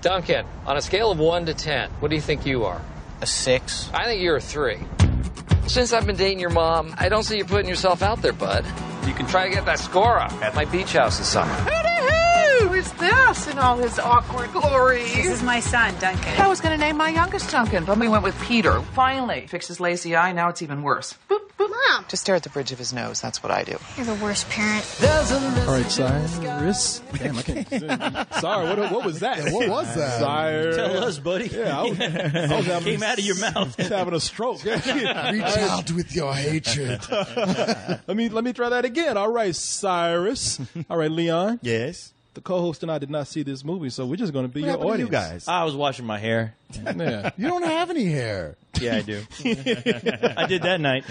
Duncan, on a scale of 1 to 10, what do you think you are? A 6. I think you're a 3. Since I've been dating your mom, I don't see you putting yourself out there, bud. You can try to get that score up at my beach house this summer. Who is this in all his awkward glory? This is my son, Duncan. I was going to name my youngest Duncan, but we went with Peter. Finally, fixed his lazy eye. Now it's even worse. Boop, boop. Mom. Just stare at the bridge of his nose. That's what I do. You're the worst parent. All right, Cyrus. Damn, I can't. Sorry, what was that? What was that? Cyrus. Tell us, buddy. Yeah, I was having Came out of your mouth. having a stroke. Reach out with your hatred. Let me try that again. All right, Cyrus. All right, Leon. Yes. The co-host and I did not see this movie, so we're just going to be your What happened to audience. you guys? I was washing my hair. Yeah. You don't have any hair. Yeah, I do. I did that night.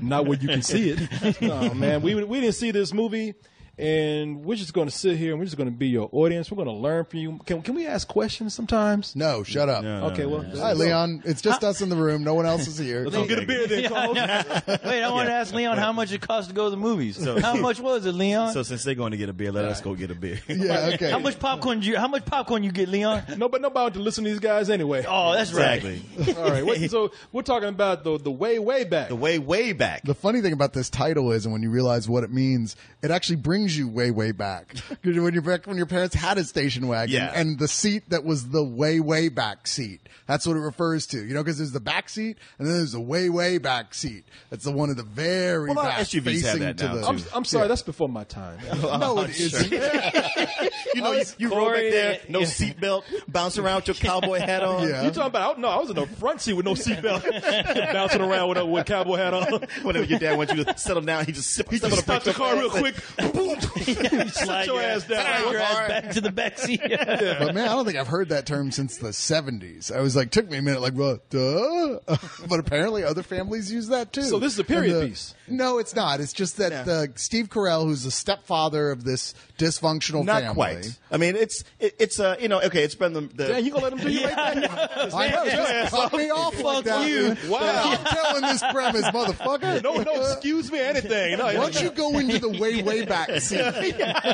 Not where you can see it. No, man, we didn't see this movie, and we're just going to sit here and we're just going to be your audience. We're going to learn from you. Can we ask questions sometimes? No, shut up. Okay, well, Hi, Leon. It's just us in the room. No one else is here. let's go get a beer then, co-host. Wait, I want to ask Leon how much it costs to go to the movies. How much was it, Leon? So since they're going to get a beer, let us go get a beer. Yeah, okay. How much popcorn you get, Leon? Nobody to listen to these guys anyway. Oh, that's right. Exactly. All right, so we're talking about the way back. The way back. The funny thing about this title is, and when you realize what it means, it actually brings you way back. When your parents had a station wagon, Yeah. and the seat that was the way back seat. That's what it refers to, because there's the back seat, and then there's the way back seat. That's the one of the very Well, a lot of back SUVs have facing that to now, the. too. I'm sorry, that's before my time. No, it isn't. You roll back Corey, there, no yeah. seatbelt, bounce around with your cowboy hat on. Yeah. You talking about? No, I was in the front seat with no seatbelt, bouncing around with a cowboy hat on. Whenever your dad wants you to settle down, he just Stop the car real quick. Boom. Slide your ass down. Slide your ass back to the back seat. But man, I don't think I've heard that term since the 70s. I was like, took me a minute, like, well, duh. But apparently other families use that too. So this is a period And piece. No, it's not. It's just that Steve Carell, who's the stepfather of this dysfunctional Not family. quite. I mean, it's okay. It's been the Yeah, you gonna let him do you like that? I know, just cut me off like that. you. Wow. I'm telling this premise, motherfucker. No, excuse me, anything. No, Why don't you go into the way back seat? You got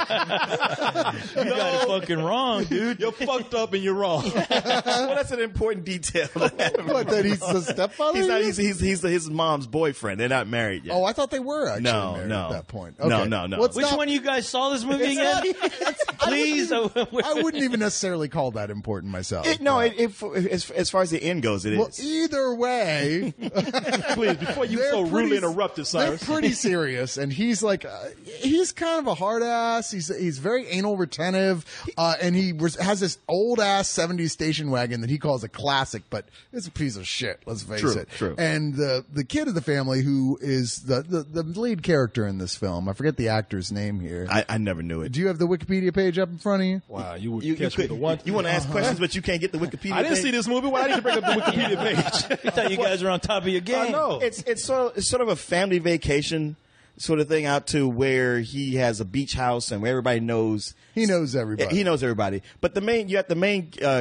it fucking wrong, dude. You're fucked up and you're wrong. well, that's an important detail. What, that he's the stepfather? He's not. He's his mom's boyfriend. They're not married yet. Oh, I thought they were actually No, married no. at that point. No, Okay. no. Well, it's Which not- one of you guys saw this movie It's again? not- Please. I wouldn't even necessarily call that important myself. As far as the end goes, it is. Well, either way, Please, before you they're so rudely pretty- interrupted, they're Cyrus. pretty serious, and he's like, he's kind of a hard ass. He's very anal retentive, and he has this old ass '70s station wagon that he calls a classic, but it's a piece of shit. Let's face it. True. And the kid of the family, who is the lead character in this film, I forget the actor's name here. I never knew it. Do you have the Wikipedia page up in front of you? Wow, you would You catch me the one. want to ask questions, but you can't get the Wikipedia. I didn't page? see this movie. Why did you bring up the Wikipedia page? I thought you guys were on top of your game. I know. It's sort of a family vacation sort of thing out to where he has a beach house and where everybody knows He knows everybody. He knows everybody. But the main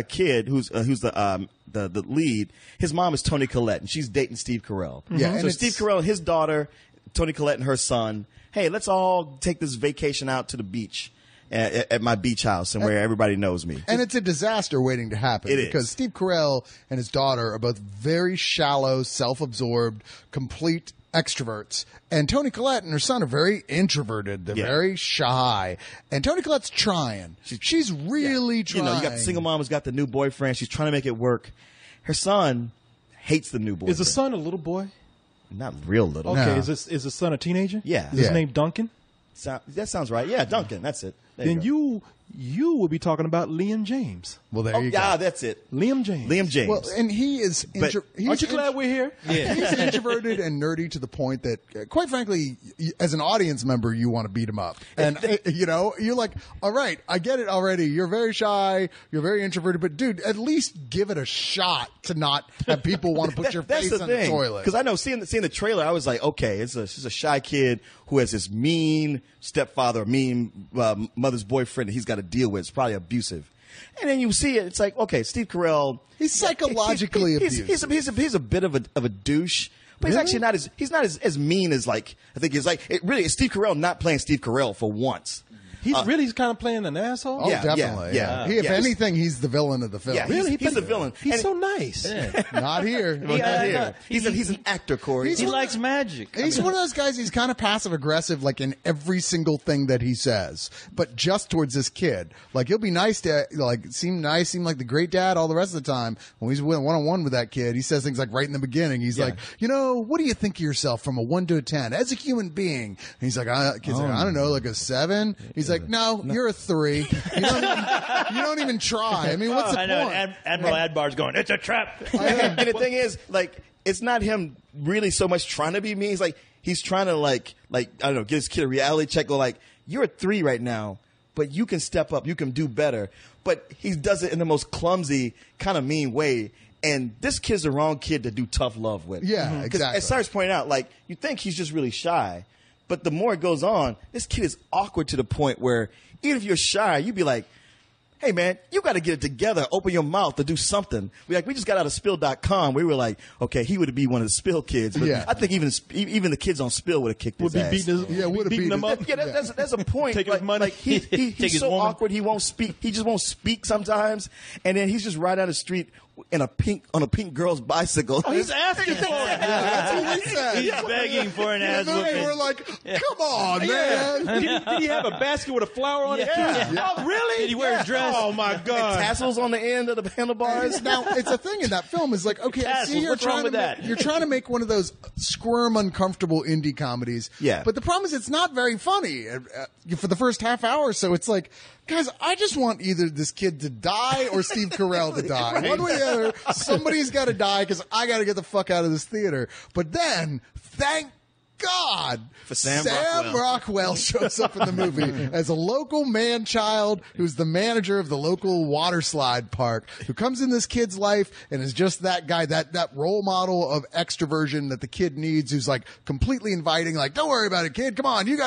kid who's the lead. His mom is Toni Collette, and she's dating Steve Carell. Yeah, So and Steve Carell and his daughter, Toni Collette, and her son. Hey, let's all take this vacation out to the beach at my beach house and where everybody knows me. And it's a disaster waiting to happen It is. because Steve Carell and his daughter are both very shallow, self-absorbed, complete extroverts. And Toni Collette and her son are very introverted. They're very shy. And Toni Collette's trying. She's really trying. You got the single mom who's got the new boyfriend. She's trying to make it work. Her son hates the new boyfriend. Is the son a little boy? Not real little. Okay, No. is the son a teenager? Yeah. Is his Yeah. name Duncan? That sounds right. Yeah, Duncan. That's it. There Then go. you would be talking about Liam James. Well, there Oh, you go. yeah, that's it. Liam James. Liam James. Well, and he is. But Aren't you glad we're here? He's introverted and nerdy to the point that, quite frankly, as an audience member, you want to beat him up. And you're like, all right, I get it already. You're very shy. You're very introverted, but dude, at least give it a shot to not have people want to put your That's face the on thing. the toilet. Because I know seeing the trailer, I was like, okay, it's a shy kid who has this mean stepfather, mean mother's boyfriend that he's got to deal with. It's probably abusive. And then you see it, it's like, okay, Steve Carell. He's psychologically he's abusive. He's a bit of a douche. But he's Really? actually not as mean as like, I think it's like, it really is Steve Carell not playing Steve Carell for once. He's really kind of playing an asshole. Oh, Yeah, definitely. yeah. If Yeah. anything, he's the villain of the film. Yeah, Really? he's a villain. He's And- so nice. Not here. Not here. He's an actor, Corey. He likes magic. He's one of those guys. He's kind of passive aggressive, like in every single thing that he says, but just towards this kid. Like he'll be nice to, like, seem nice, seem like the great dad all the rest of the time. When he's one on one with that kid, he says things like right in the beginning. He's like, what do you think of yourself from a 1 to a 10 as a human being? And he's like, kid's like, I don't know, like a 7. He's like, no, you're a 3. You don't even try. I mean, what's the I know. point? Admiral Adbar's going, it's a trap. And the thing is, like, it's not him really so much trying to be mean. He's trying to like I don't know, give his kid a reality check. Go like, you're a 3 right now, but you can step up, you can do better. But he does it in the most clumsy, kind of mean way. And this kid's the wrong kid to do tough love with. Yeah, exactly. As Cyrus pointed out, like, you think he's just really shy, but the more it goes on, this kid is awkward to the point where even if you're shy, you'd be like, hey, man, you got to get it together. Open your mouth to do something. We just got out of Spill.com. We were like, okay, he would be one of the Spill kids. But Yeah. I think even the kids on Spill would have kicked his Would be ass. beating beat him up. Yeah, that's a point. Take his money. Like he's Take his so woman. awkward. He won't speak. He just won't speak sometimes. And then he's just right down the street on a pink girl's bicycle. Oh, he's asking for it. That's what we said. He's begging for an ass And then whooping. we're like, come on, man. Did he have a basket with a flower on it? Yeah. Oh, really? Did he wear a dress? Oh my God. Tassels on the end of the handlebars. Now, it's a thing in that film is like, okay, I see Tassels, you're what's wrong trying with to that? you're trying to make one of those squirm, uncomfortable indie comedies. Yeah. But the problem is it's not very funny for the first half hour or so. It's like, guys, I just want either this kid to die or Steve Carell to die. One way or the other, somebody's got to die because I got to get the fuck out of this theater. But then, thank God, For Sam Rockwell shows up in the movie as a local man-child who's the manager of the local water slide park, who comes in this kid's life and is just that guy, that role model of extroversion that the kid needs, who's like completely inviting, like, don't worry about it, kid. Come on, you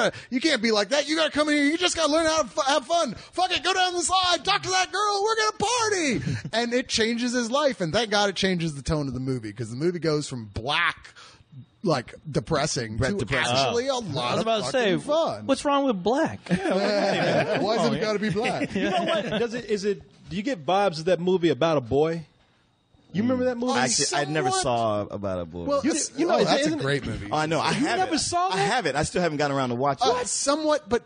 can't be like that. You gotta come in here. You just gotta learn how to have fun. Fuck it, go down the slide, talk to that girl. We're gonna party. And it changes his life. And thank God it changes the tone of the movie, because the movie goes from black, like depressing, to depressing. actually a I lot was of about to say, fucking fun. what's wrong with black? Why is it got to be black? You know what? Do you get vibes of that movie about a boy? You remember that movie? Actually, I never somewhat. saw About a Boy. Well, you know, that's a isn't it- great movie. Oh, I know. I have never it. saw I that? have it. I still haven't gotten around to watch it. Somewhat, but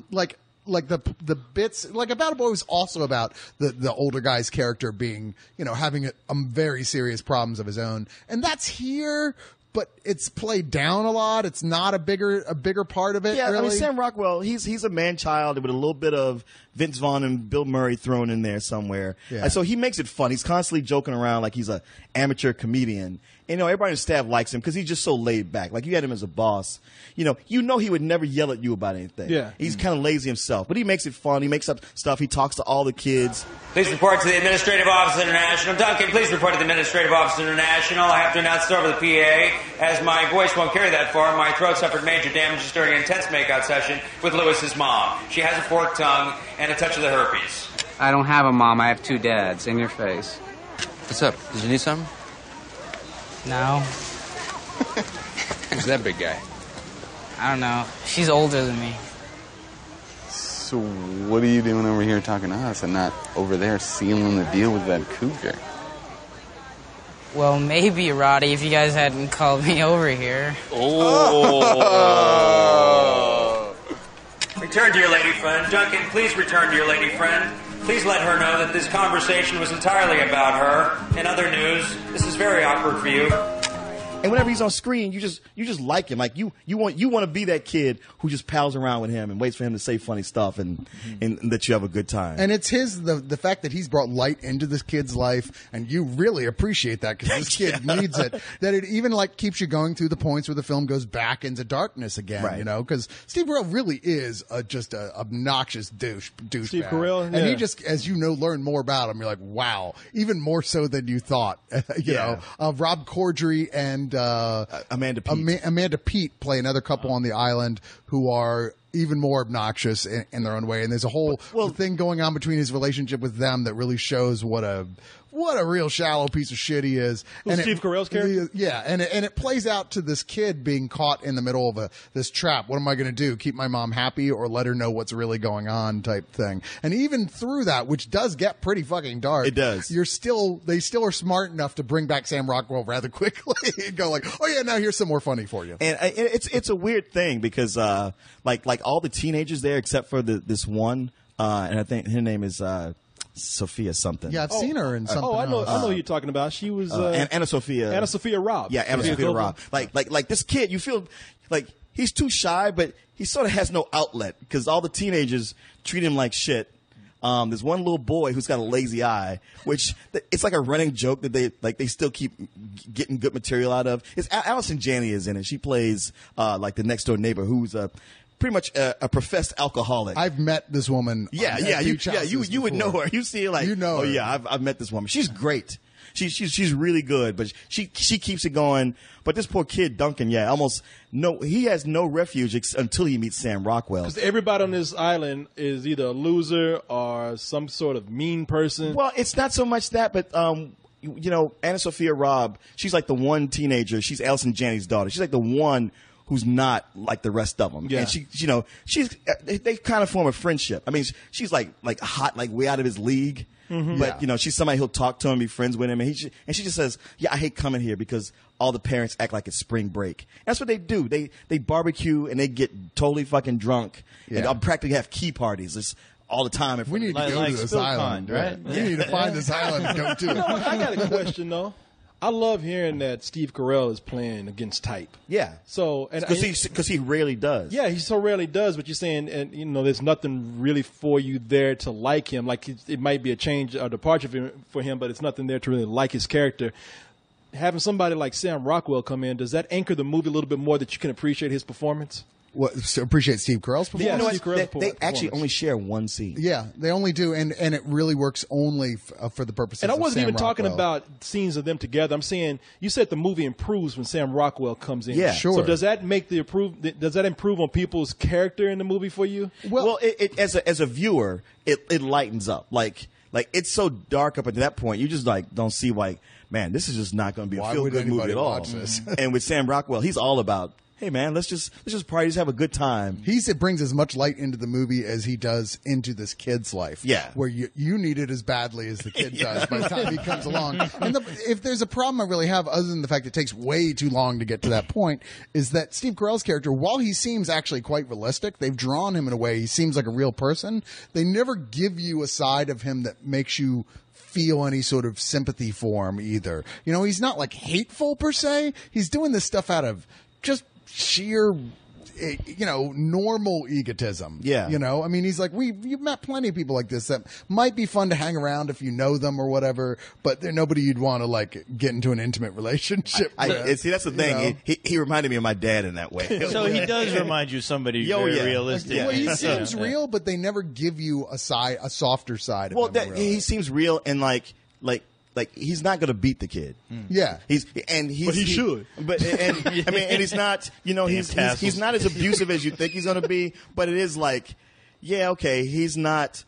like the bits, like About a Boy was also about the older guy's character being, having very serious problems of his own, and that's here. But it's played down a lot. It's not a bigger part of it. Yeah, really. I mean, Sam Rockwell, he's a man-child with a little bit of Vince Vaughn and Bill Murray thrown in there somewhere. Yeah. And so he makes it fun. He's constantly joking around like he's an amateur comedian. And, everybody on the staff likes him because he's just so laid back. Like, you had him as a boss. You know he would never yell at you about anything. Yeah. He's kind of lazy himself. But he makes it fun. He makes up stuff. He talks to all the kids. Please report to the Administrative Office International. Duncan, please report to the Administrative Office International. I have to announce it over the PA. As my voice won't carry that far, my throat suffered major damages during an intense makeout session with Lewis's mom. She has a forked tongue and a touch of the herpes. I don't have a mom. I have 2 dads. In your face. What's up? Did you need something? No. Who's that big guy? I don't know. She's older than me. So what are you doing over here talking to us and not over there sealing the deal with that cougar? Well, maybe, Roddy, if you guys hadn't called me over here. Return to your lady friend. Duncan, please return to your lady friend. Please let her know that this conversation was entirely about her. In other news, this is very awkward for you. And whenever he's on screen, you just like him. Like you want to be that kid who just pals around with him and waits for him to say funny stuff and that you have a good time. And it's the fact that he's brought light into this kid's life, and you really appreciate that because this kid needs it. That it even like keeps you going through the points where the film goes back into darkness again. Right. Because Steve Carell really is just a obnoxious douche. Steve Carell, and he just, as learn more about him, you're like, wow, even more so than you thought. Rob Corddry and Amanda Peet. Amanda Peet play another couple on the island who are even more obnoxious in their own way. And there's a whole thing going on between his relationship with them that really shows what a real shallow piece of shit he is. Who's Steve Carell's character? Yeah, and it plays out to this kid being caught in the middle of this trap. What am I going to do? Keep my mom happy or let her know what's really going on type thing. And even through that, which does get pretty fucking dark. It does. They still are smart enough to bring back Sam Rockwell rather quickly and go like, oh yeah, now here's some more funny for you. And it's a weird thing because like all the teenagers there except for this one, and I think her name is Sophia something. Yeah, I've seen her in something. I know else. who you're talking about. She was Anna Sophia Robb. Yeah, Anna Sophia Robb. Like this kid, you feel like he's too shy, but he sort of has no outlet because all the teenagers treat him like shit. There's one little boy who's got a lazy eye, which it's like a running joke that they still keep getting good material out of. It's Allison Janney is in it. She plays like the next door neighbor who's pretty much a professed alcoholic. I've met this woman. You would know her. You see her like, you know her. Oh yeah, I've met this woman. She's great. She's really good, but she keeps it going. But this poor kid Duncan, he has no refuge until he meets Sam Rockwell. Because everybody on this island is either a loser or some sort of mean person. Well, it's not so much that, but Anna Sophia Robb, she's like the one teenager. She's Allison Janney's daughter. She's like the one who's not like the rest of them. Yeah. And they kind of form a friendship. I mean, she's like hot, like way out of his league. Mm-hmm. But she's somebody who'll talk to him, be friends with him, and she just says, "Yeah, I hate coming here because all the parents act like it's spring break." That's what they do. They barbecue and they get totally fucking drunk. Yeah. And they'll practically have key parties. It's all the time. We need to go to this island, right? We need to find this island and go to it. I got a question though. I love hearing that Steve Carell is playing against type. Yeah. So because he rarely does. Yeah, he so rarely does. But you're saying, and there's nothing really for you there to like him. Like it might be a change or departure for him, but it's nothing there to really like his character. Having somebody like Sam Rockwell come in, does that anchor the movie a little bit more that you can appreciate his performance? Appreciate Steve Carell's performance? Yeah, they actually only share one scene. Yeah, they only do, and it really works only for the purposes of And I wasn't Sam even talking Rockwell. about scenes of them together. I'm saying, you said the movie improves when Sam Rockwell comes in. Yeah, sure. So does that improve on people's character in the movie for you? Well, it as a viewer, it lightens up. Like it's so dark up at that point, you just like don't see like, man, this is just not going to be a feel good movie at all. Watch this? And with Sam Rockwell, he's all about, hey man, let's just party, just have a good time. It brings as much light into the movie as he does into this kid's life. Yeah. Where you need it as badly as the kid does by the time he comes along. And if there's a problem I really have, other than the fact it takes way too long to get to that point, is that Steve Carell's character, while he seems actually quite realistic, they've drawn him in a way he seems like a real person. They never give you a side of him that makes you feel any sort of sympathy for him either. He's not like hateful per se. He's doing this stuff out of just sheer, normal egotism. Yeah. I mean, he's like, you've met plenty of people like this that might be fun to hang around if you know them or whatever, but they're nobody you'd want to like get into an intimate relationship with. See, that's the thing. He reminded me of my dad in that way. So he does remind you of somebody very realistic. Well, he seems real, but they never give you a softer side of him. He seems real and like he's not going to beat the kid. Yeah, but he should. But he's not. He's not as abusive as you think he's going to be. But it is like, yeah, okay, he's not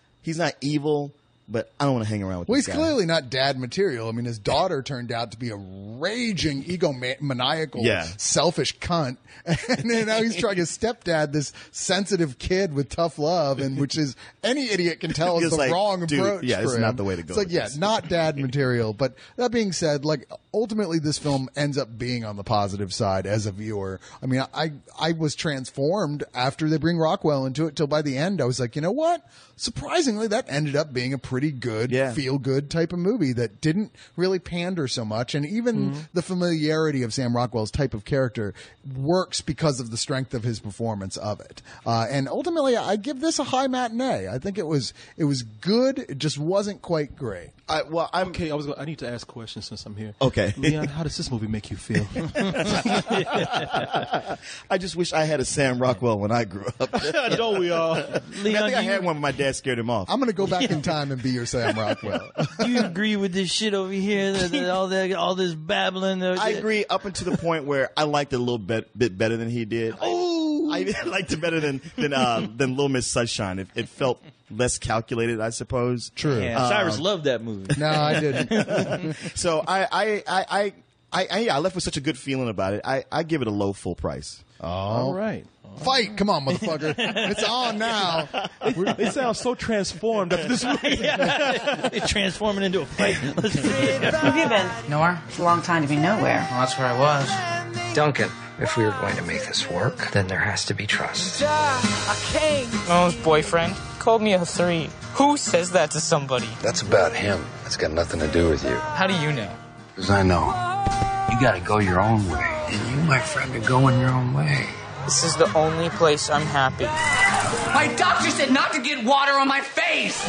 evil. But I don't want to hang around with this guy. He's clearly not dad material. I mean, his daughter turned out to be a raging, egomaniacal, selfish cunt. And now he's trying to stepdad this sensitive kid with tough love, and which is any idiot can tell is the wrong approach. Yeah, it's for him. not the way to go. It's like, not dad material. But that being said, like ultimately, this film ends up being on the positive side as a viewer. I mean, I was transformed after they bring Rockwell into it. Till by the end, I was like, you know what? Surprisingly, that ended up being a pretty good, feel-good type of movie that didn't really pander so much. And even the familiarity of Sam Rockwell's type of character works because of the strength of his performance of it. And ultimately, I give this a high matinee. I think it was good. It just wasn't quite great. I need to ask a question since I'm here. Okay. Leon, how does this movie make you feel? I just wish I had a Sam Rockwell when I grew up. Don't we all? Leon, I think I had one, but my dad scared him off. I'm going to go back in time and be your Sam Rockwell. Do you agree with this shit over here? All this babbling? I agree up until the point where I liked it a little bit better than he did. Oh, I liked it better than Little Miss Sunshine. It felt less calculated, I suppose. True. Yeah, Cyrus loved that movie. No, I didn't. So I left with such a good feeling about it. I give it a low full price. All right. Fight! Come on, motherfucker! It's on now. They sound so transformed after this movie. They're transforming into a fight. Where have you been? Nowhere? It's a long time to be nowhere. Well, that's where I was. Duncan, if we are going to make this work, then there has to be trust. Mo's boyfriend called me a 3. Who says that to somebody? That's about him. That's got nothing to do with you. How do you know? Because I know. You gotta go your own way. And you, my friend, are going your own way. This is the only place I'm happy. My doctor said not to get water on my face!